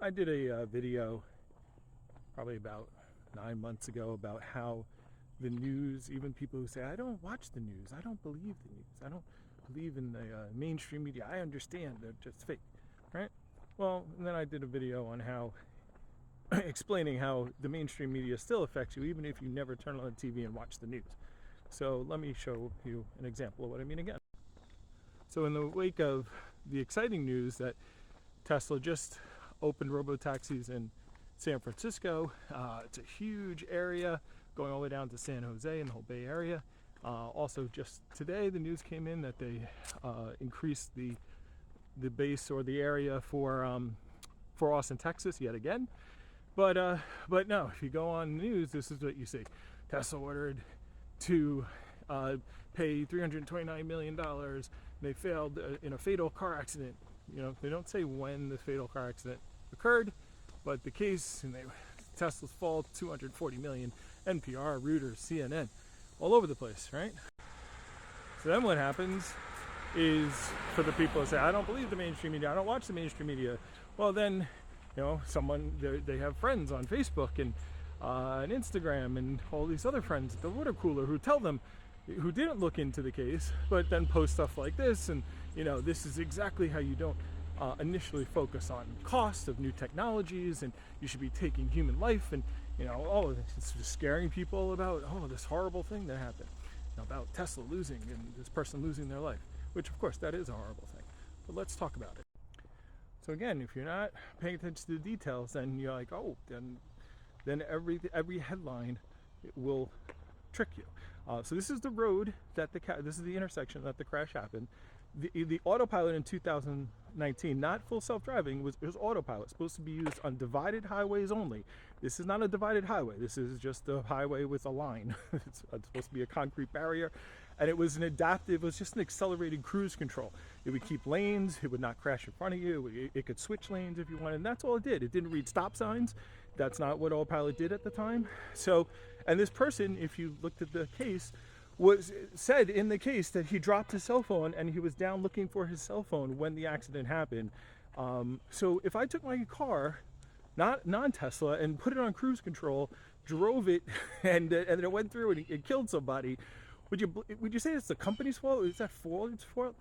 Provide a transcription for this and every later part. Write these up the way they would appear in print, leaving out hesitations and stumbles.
I did a video probably about 9 months ago about how the news, even people who say, I don't watch the news, I don't believe the news, I don't believe in the mainstream media, I understand they're just fake, right? Well, and then I did a video on how explaining how the mainstream media still affects you even if you never turn on the TV and watch the news. So let me show you an example of what I mean again. So in the wake of the exciting news that Tesla just opened robo-taxis in San Francisco, it's a huge area going all the way down to San Jose and the whole Bay Area. Also just today the news came in that they increased the base or the area for Austin, Texas yet again. But no, if you go on the news, this is what you see. Tesla ordered to pay $329 million. They failed in a fatal car accident. You know, they don't say when the fatal car accident occurred, but the case, and Tesla's fault, 240 million, NPR, Reuters, CNN, all over the place, right? So then what happens is, for the people who say, I don't believe the mainstream media, I don't watch the mainstream media, well then, you know, they have friends on Facebook and Instagram and all these other friends at the water cooler who tell them, who didn't look into the case, but then post stuff like this, and you know, this is exactly how you don't initially focus on cost of new technologies, and you should be taking human life, and you know, oh, it's just scaring people about, oh, this horrible thing that happened, you know, about Tesla losing and this person losing their life, which of course that is a horrible thing, but let's talk about it. So again, if you're not paying attention to the details, then you're like, oh, then every headline will trick you. So this is the road that this is the intersection that the crash happened. The autopilot in 2019, not full self-driving, was autopilot, supposed to be used on divided highways only. This is not a divided highway. This is just a highway with a line. It's supposed to be a concrete barrier, and it was just an accelerated cruise control. It would keep lanes. It would not crash in front of you. It could switch lanes if you wanted, and that's all it did. It didn't read stop signs. That's not what autopilot did at the time. So, and this person, if you looked at the case, said in the case that he dropped his cell phone and he was down looking for his cell phone when the accident happened. So if I took my car, non-Tesla, and put it on cruise control, drove it, and it went through and it killed somebody, would you say it's the company's fault? Is that Ford's fault?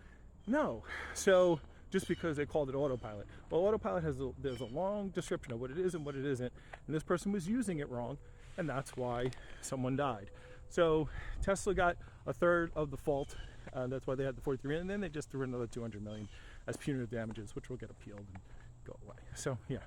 No. So just because they called it autopilot. Well, autopilot there's a long description of what it is and what it isn't, and this person was using it wrong, and that's why someone died. So Tesla got a third of the fault, that's why they had the 43 million, and then they just threw another 200 million as punitive damages, which will get appealed and go away. So yeah.